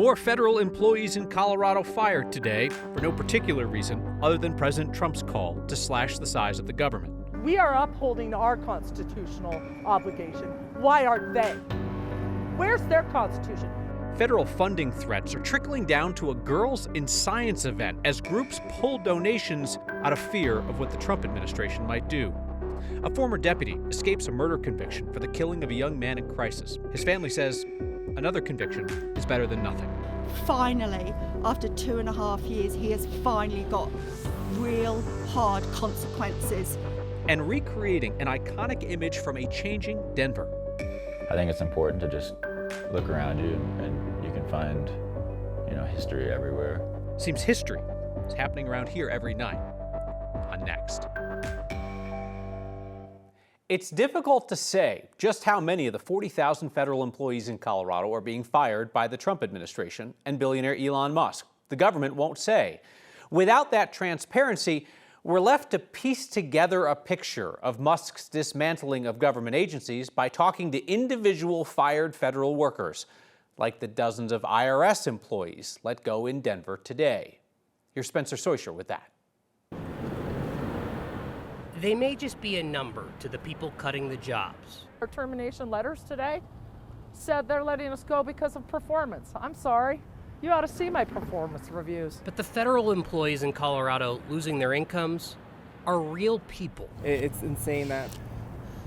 More federal employees in Colorado fired today for no particular reason other than President Trump's call to slash the size of the government. We are upholding our constitutional obligation. Why aren't they? Where's their constitution? Federal funding threats are trickling down to a Girls in Science event as groups pull donations out of fear of what the Trump administration might do. A former deputy escapes a murder conviction for the killing of a young man in crisis. His family says another conviction is better than nothing. Finally, after 2.5 years, he has finally got real hard consequences. And recreating an iconic image from a changing Denver. I think it's important to just look around you and you can find, history everywhere. Seems history is happening around here every night. On Next. It's difficult to say just how many of the 40,000 federal employees in Colorado are being fired by the Trump administration and billionaire Elon Musk. The government won't say. Without that transparency, we're left to piece together a picture of Musk's dismantling of government agencies by talking to individual fired federal workers, like the dozens of IRS employees let go in Denver today. Here's Spencer Soisher with that. They may just be a number to the people cutting the jobs. Our termination letters today said they're letting us go because of performance. I'm sorry. You ought to see my performance reviews. But the federal employees in Colorado losing their incomes are real people. It's insane that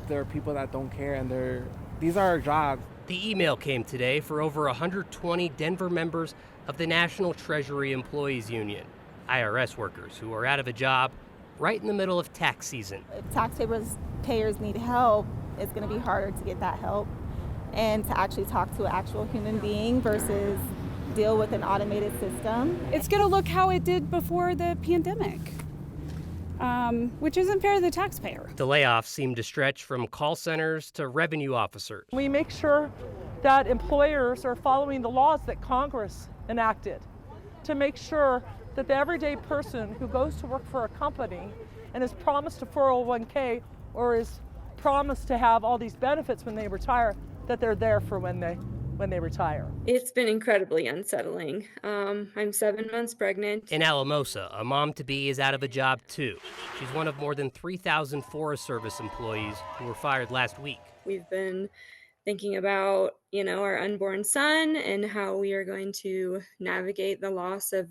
there are people that don't care, and these are our jobs. The email came today for over 120 Denver members of the National Treasury Employees Union, IRS workers who are out of a job right in the middle of tax season. If taxpayers need help, it's going to be harder to get that help and to actually talk to an actual human being versus deal with an automated system. It's going to look how it did before the pandemic, which isn't fair to the taxpayer. The layoffs seem to stretch from call centers to revenue officers. We make sure that employers are following the laws that Congress enacted to make sure that the everyday person who goes to work for a company and is promised a 401k or is promised to have all these benefits when they retire, that they're there for when they retire. It's been incredibly unsettling. I'm 7 months pregnant. In Alamosa, a mom-to-be is out of a job too. She's one of more than 3,000 Forest Service employees who were fired last week. We've been thinking about, our unborn son and how we are going to navigate the loss of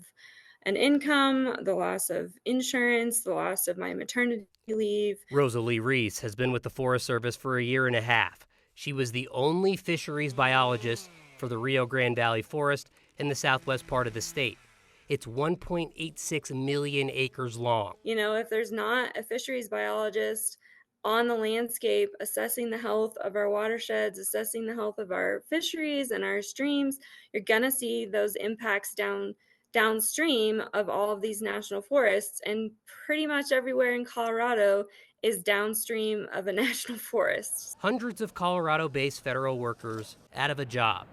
an income, the loss of insurance, the loss of my maternity leave. Rosalie Reese has been with the Forest Service for 1.5 years. She was the only fisheries biologist for the Rio Grande Valley Forest in the southwest part of the state. It's 1.86 million acres long. If there's not a fisheries biologist on the landscape assessing the health of our watersheds, assessing the health of our fisheries and our streams, you're gonna see those impacts downstream of all of these national forests, and pretty much everywhere in Colorado is downstream of a national forest. Hundreds of Colorado-based federal workers out of a job.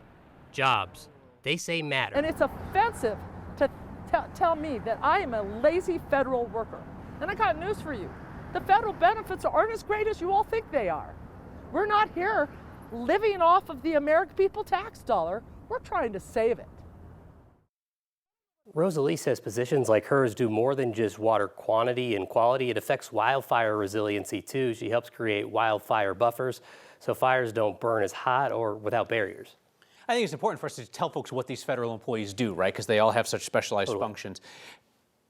Jobs, they say, matter. And it's offensive to tell me that I am a lazy federal worker. And I got news for you. The federal benefits aren't as great as you all think they are. We're not here living off of the American people tax dollar. We're trying to save it. Rosalie says positions like hers do more than just water quantity and quality. It affects wildfire resiliency too. She helps create wildfire buffers so fires don't burn as hot or without barriers. I think it's important for us to tell folks what these federal employees do, right? Because they all have such specialized functions.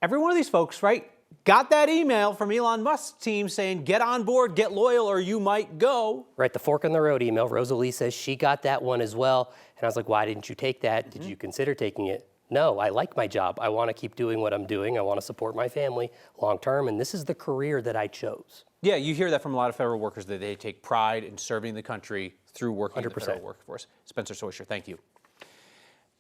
Every one of these folks, right, got that email from Elon Musk's team saying, get on board, get loyal, or you might go. Right, the fork in the road email. Rosalie says she got that one as well. And I was like, why didn't you take that? Did you consider taking it? No, I like my job. I want to keep doing what I'm doing. I want to support my family long term, and this is the career that I chose. Yeah, you hear that from a lot of federal workers, that they take pride in serving the country through working in the federal workforce. Spencer Soisher, thank you.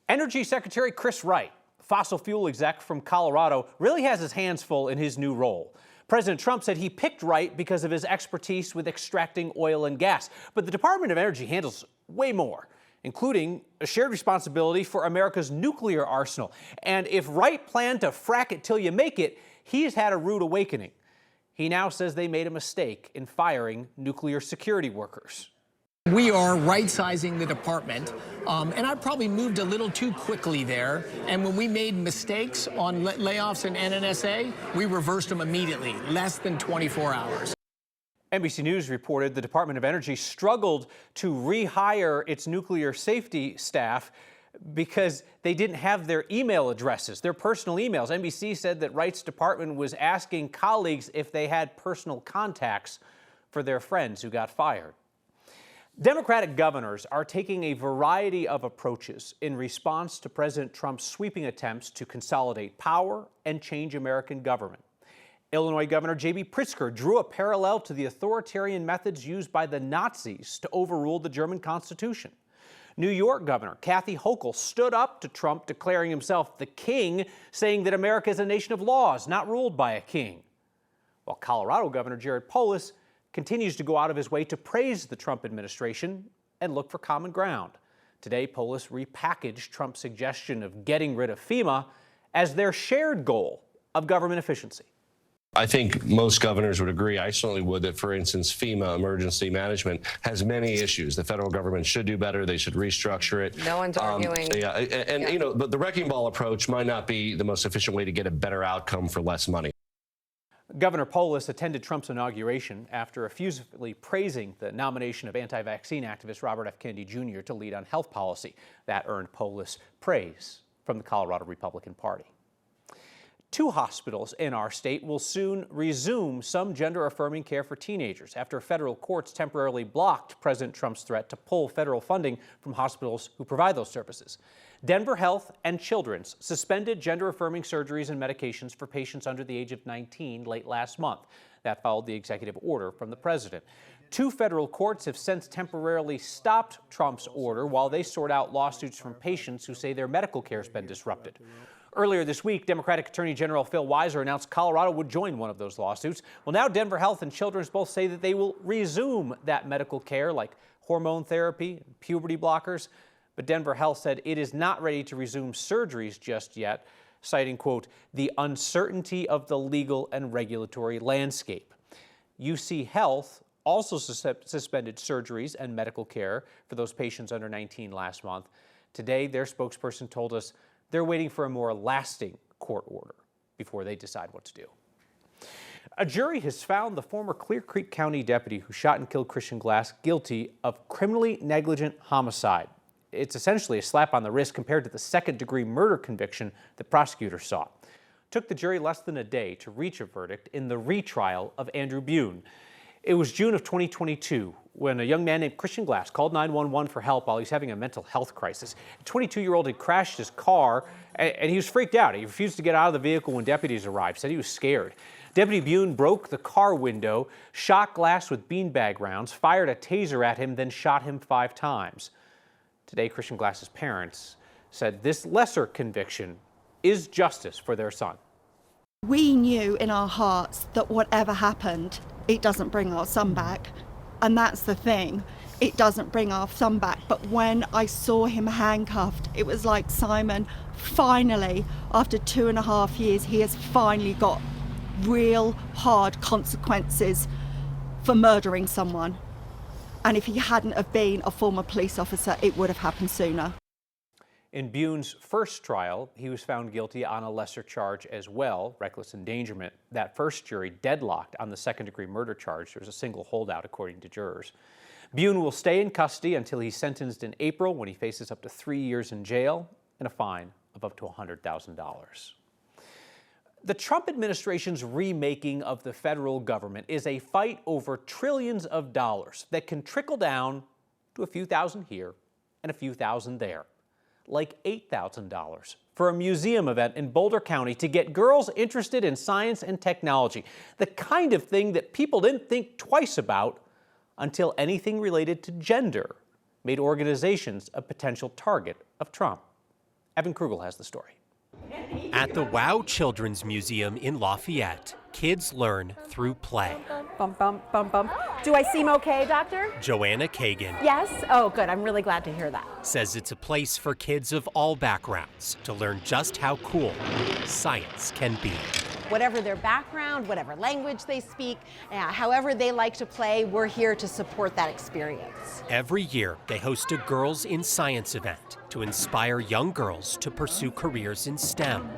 Energy Secretary Chris Wright, fossil fuel exec from Colorado, really has his hands full in his new role. President Trump said he picked Wright because of his expertise with extracting oil and gas, but the Department of Energy handles way more, including a shared responsibility for America's nuclear arsenal. And if Wright planned to frack it till you make it, he's had a rude awakening. He now says they made a mistake in firing nuclear security workers. We are right-sizing the department, and I probably moved a little too quickly there. And when we made mistakes on layoffs in NNSA, we reversed them immediately, less than 24 hours. NBC News reported the Department of Energy struggled to rehire its nuclear safety staff because they didn't have their email addresses, their personal emails. NBC said that Wright's department was asking colleagues if they had personal contacts for their friends who got fired. Democratic governors are taking a variety of approaches in response to President Trump's sweeping attempts to consolidate power and change American government. Illinois Governor J.B. Pritzker drew a parallel to the authoritarian methods used by the Nazis to overrule the German Constitution. New York Governor Kathy Hochul stood up to Trump, declaring himself the king, saying that America is a nation of laws, not ruled by a king. While Colorado Governor Jared Polis continues to go out of his way to praise the Trump administration and look for common ground. Today, Polis repackaged Trump's suggestion of getting rid of FEMA as their shared goal of government efficiency. I think most governors would agree, I certainly would, that, for instance, FEMA, emergency management, has many issues. The federal government should do better. They should restructure it. No one's arguing. You know, but the wrecking ball approach might not be the most efficient way to get a better outcome for less money. Governor Polis attended Trump's inauguration after effusively praising the nomination of anti-vaccine activist Robert F. Kennedy Jr. to lead on health policy. That earned Polis praise from the Colorado Republican Party. 2 hospitals in our state will soon resume some gender-affirming care for teenagers after federal courts temporarily blocked President Trump's threat to pull federal funding from hospitals who provide those services. Denver Health and Children's suspended gender-affirming surgeries and medications for patients under the age of 19 late last month. That followed the executive order from the president. 2 federal courts have since temporarily stopped Trump's order while they sort out lawsuits from patients who say their medical care has been disrupted. Earlier this week, Democratic Attorney General Phil Weiser announced Colorado would join one of those lawsuits. Well, now Denver Health and Children's both say that they will resume that medical care like hormone therapy and puberty blockers. But Denver Health said it is not ready to resume surgeries just yet, citing, quote, the uncertainty of the legal and regulatory landscape. UC Health also suspended surgeries and medical care for those patients under 19 last month. Today, their spokesperson told us they're waiting for a more lasting court order before they decide what to do. A jury has found the former Clear Creek County deputy who shot and killed Christian Glass guilty of criminally negligent homicide. It's essentially a slap on the wrist compared to the second-degree murder conviction that prosecutors sought. It took the jury less than a day to reach a verdict in the retrial of Andrew Bune. It was June of 2022 when a young man named Christian Glass called 911 for help while he was having a mental health crisis. A 22-year-old had crashed his car, and he was freaked out. He refused to get out of the vehicle when deputies arrived, said he was scared. Deputy Bune broke the car window, shot Glass with beanbag rounds, fired a taser at him, then shot him 5 times. Today, Christian Glass's parents said this lesser conviction is justice for their son. We knew in our hearts that whatever happened, it doesn't bring our son back. And that's the thing. It doesn't bring our son back. But when I saw him handcuffed, it was like, Simon, finally, after 2.5 years, he has finally got real hard consequences for murdering someone. And if he hadn't have been a former police officer, it would have happened sooner. In Bune's first trial, he was found guilty on a lesser charge as well, reckless endangerment. That first jury deadlocked on the second-degree murder charge. There was a single holdout, according to jurors. Bune will stay in custody until he's sentenced in April, when he faces up to 3 years in jail and a fine of up to $100,000. The Trump administration's remaking of the federal government is a fight over trillions of dollars that can trickle down to a few thousand here and a few thousand there. Like $8,000 for a museum event in Boulder County to get girls interested in science and technology, the kind of thing that people didn't think twice about until anything related to gender made organizations a potential target of Trump. Evan Krugel has the story. At the WOW Children's Museum in Lafayette, kids learn through play. Bump, bump, bump, bump. Do I seem okay, doctor? Joanna Kagan. Yes? Oh, good. I'm really glad to hear that. Says it's a place for kids of all backgrounds to learn just how cool science can be. Whatever their background, whatever language they speak, however they like to play, we're here to support that experience. Every year, they host a Girls in Science event to inspire young girls to pursue careers in STEM.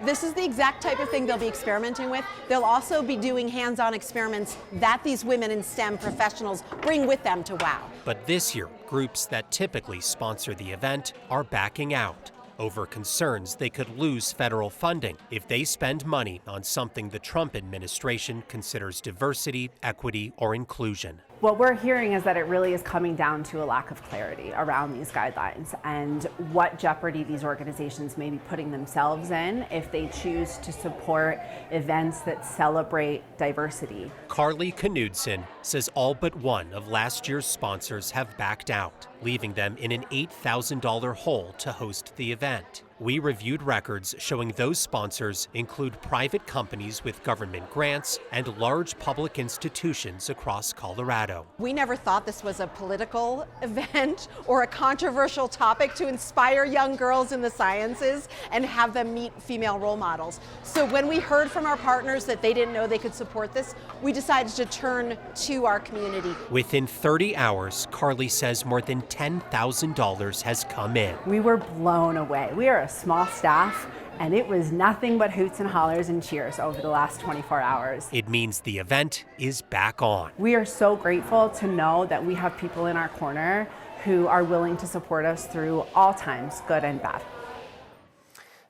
This is the exact type of thing they'll be experimenting with. They'll also be doing hands-on experiments that these women in STEM professionals bring with them to WOW. But this year, groups that typically sponsor the event are backing out over concerns they could lose federal funding if they spend money on something the Trump administration considers diversity, equity, or inclusion. What we're hearing is that it really is coming down to a lack of clarity around these guidelines and what jeopardy these organizations may be putting themselves in if they choose to support events that celebrate diversity. Carly Knudsen says all but one of last year's sponsors have backed out, leaving them in an $8,000 hole to host the event. We reviewed records showing those sponsors include private companies with government grants and large public institutions across Colorado. We never thought this was a political event or a controversial topic to inspire young girls in the sciences and have them meet female role models. So when we heard from our partners that they didn't know they could support this, we decided to turn to our community. Within 30 hours, Carly says more than $10,000 has come in. We were blown away. We are a small staff, and it was nothing but hoots and hollers and cheers over the last 24 hours. It means the event is back on. We are so grateful to know that we have people in our corner who are willing to support us through all times, good and bad.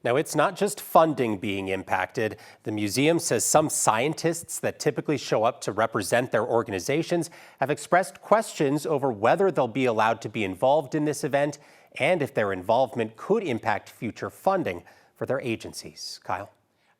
Now, it's not just funding being impacted. The museum says some scientists that typically show up to represent their organizations have expressed questions over whether they'll be allowed to be involved in this event and if their involvement could impact future funding for their agencies. Kyle?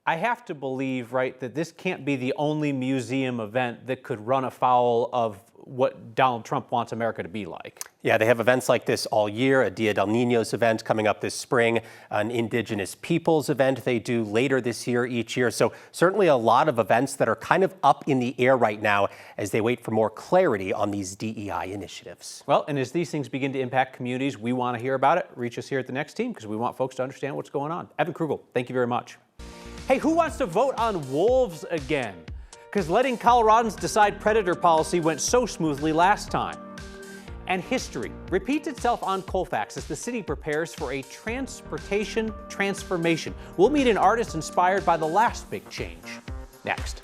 I have to believe, right, that this can't be the only museum event that could run afoul of what Donald Trump wants America to be like. Yeah, they have events like this all year, a Dia del Niños event coming up this spring, an Indigenous Peoples event they do later this year each year. So certainly a lot of events that are kind of up in the air right now as they wait for more clarity on these DEI initiatives. Well, and as these things begin to impact communities, we want to hear about it. Reach us here at the Next Team because we want folks to understand what's going on. Evan Krugel, thank you very much. Hey, who wants to vote on wolves again? Because letting Coloradans decide predator policy went so smoothly last time. And history repeats itself on Colfax as the city prepares for a transportation transformation. We'll meet an artist inspired by the last big change. Next.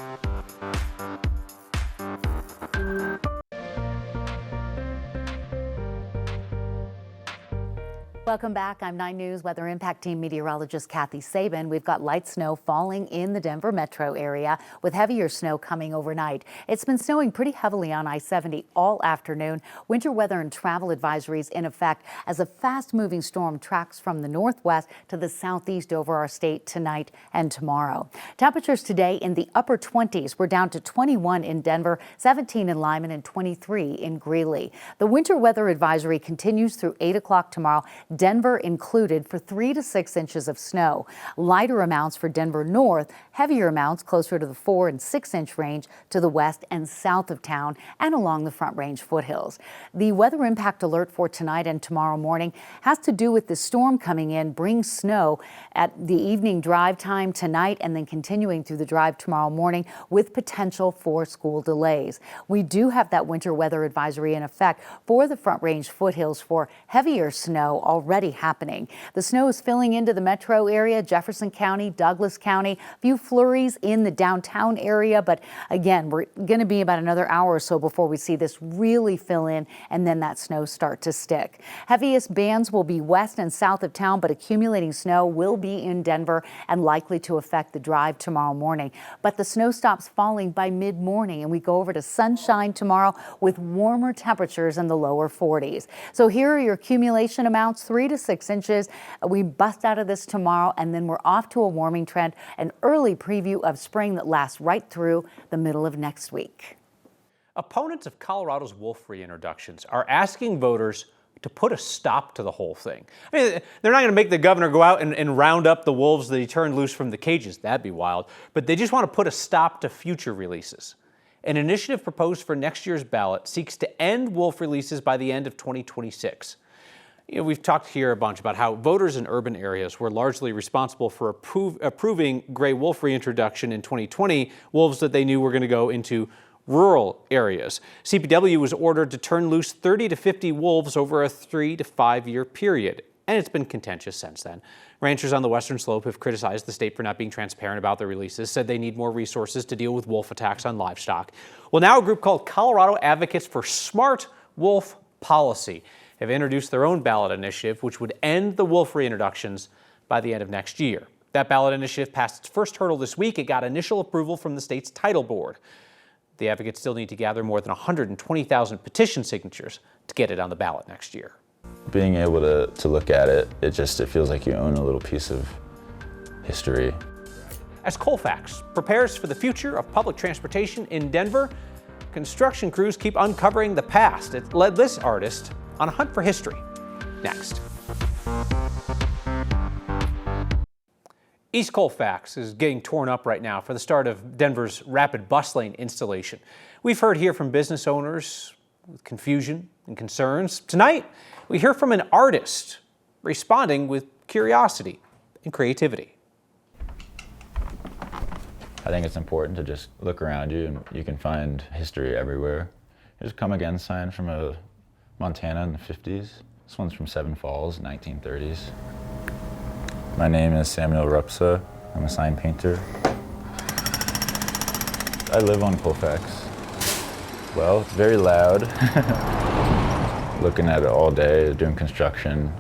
Welcome back. I'm 9 News Weather Impact Team meteorologist Kathy Sabin. We've got light snow falling in the Denver metro area with heavier snow coming overnight. It's been snowing pretty heavily on I-70 all afternoon. Winter weather and travel advisories in effect as a fast-moving storm tracks from the northwest to the southeast over our state tonight and tomorrow. Temperatures today in the upper 20s. We're down to 21 in Denver, 17 in Lyman, and 23 in Greeley. The winter weather advisory continues through 8 o'clock tomorrow. Denver included for 3 to 6 inches of snow. Lighter amounts for Denver north, heavier amounts closer to the 4 and 6 inch range to the west and south of town and along the Front Range foothills. The weather impact alert for tonight and tomorrow morning has to do with the storm coming in, brings snow at the evening drive time tonight and then continuing through the drive tomorrow morning with potential for school delays. We do have that winter weather advisory in effect for the Front Range foothills for heavier snow already happening. The snow is filling into the metro area, Jefferson County, Douglas County, a few flurries in the downtown area. But again, we're going to be about another hour or so before we see this really fill in and then that snow start to stick. Heaviest bands will be west and south of town, but accumulating snow will be in Denver and likely to affect the drive tomorrow morning. But the snow stops falling by mid-morning and we go over to sunshine tomorrow with warmer temperatures in the lower 40s. So here are your accumulation amounts, 3 to 6 inches. We bust out of this tomorrow and then we're off to a warming trend, an early preview of spring that lasts right through the middle of next week. Opponents of Colorado's wolf reintroductions are asking voters to put a stop to the whole thing. I mean, they're not going to make the governor go out and round up the wolves that he turned loose from the cages. That'd be wild. But they just want to put a stop to future releases. An initiative proposed for next year's ballot seeks to end wolf releases by the end of 2026. We've talked here a bunch about how voters in urban areas were largely responsible for approving gray wolf reintroduction in 2020, wolves that they knew were going to go into rural areas. CPW was ordered to turn loose 30 to 50 wolves over a 3 to 5 year period, and it's been contentious since then. Ranchers on the western slope have criticized the state for not being transparent about their releases, said they need more resources to deal with wolf attacks on livestock. Well, now a group called Colorado Advocates for Smart Wolf Policy have introduced their own ballot initiative, which would end the wolf reintroductions by the end of next year. That ballot initiative passed its first hurdle this week. It got initial approval from the state's title board. The advocates still need to gather more than 120,000 petition signatures to get it on the ballot next year. Being able to look at it, it feels like you own a little piece of history. As Colfax prepares for the future of public transportation in Denver, construction crews keep uncovering the past. It led this artist on a hunt for history. Next. East Colfax is getting torn up right now for the start of Denver's rapid bus lane installation. We've heard here from business owners with confusion and concerns. Tonight, we hear from an artist responding with curiosity and creativity. I think it's important to just look around you and you can find history everywhere. There's a Come Again sign from Montana in the 50s. This one's from Seven Falls, 1930s. My name is Samuel Rupsa. I'm a sign painter. I live on Colfax. Well, it's very loud. Looking at it all day, doing construction.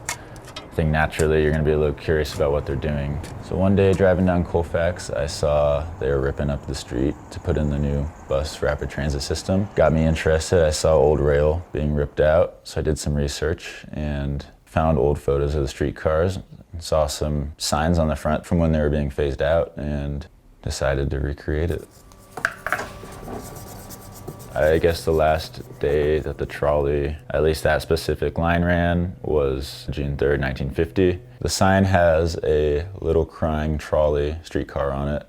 I think naturally you're gonna be a little curious about what they're doing. So one day driving down Colfax, I saw they were ripping up the street to put in the new bus rapid transit system. Got me interested. I saw old rail being ripped out, so I did some research and found old photos of the streetcars, saw some signs on the front from when they were being phased out, and decided to recreate it. I guess the last day that the trolley, at least that specific line ran, was June 3rd, 1950. The sign has a little crying trolley streetcar on it,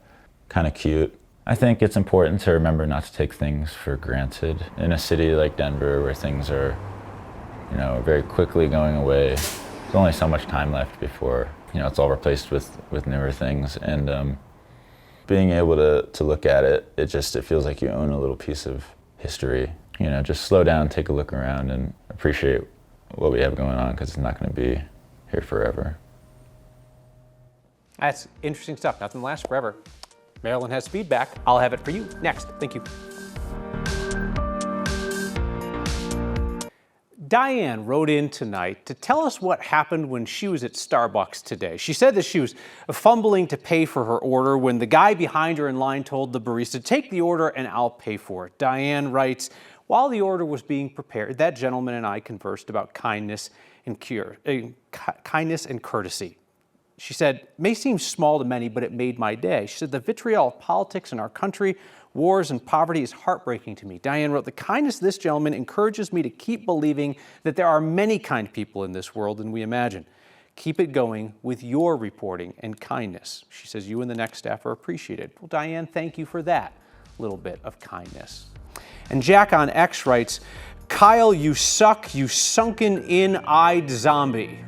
kind of cute. I think it's important to remember not to take things for granted. In a city like Denver where things are, very quickly going away, there's only so much time left before, it's all replaced with newer things. And being able to look at it, it feels like you own a little piece of history. Just slow down, take a look around, and appreciate what we have going on, because it's not going to be here forever. That's interesting stuff. Nothing lasts forever. Marilyn has feedback. I'll have it for you next. Thank you. Diane wrote in tonight to tell us what happened when she was at Starbucks today. She said that she was fumbling to pay for her order when the guy behind her in line told the barista, "Take the order and I'll pay for it." Diane writes, "While the order was being prepared, that gentleman and I conversed about kindness and courtesy." She said, "May seem small to many, but it made my day." She said, "The vitriol of politics in our country, wars and poverty is heartbreaking to me." Diane wrote, "The kindness of this gentleman encourages me to keep believing that there are many kind people in this world than we imagine. Keep it going with your reporting and kindness." She says, "You and the next staff are appreciated." Well, Diane, thank you for that little bit of kindness. And Jack on X writes, "Kyle, you suck, you sunken in-eyed zombie."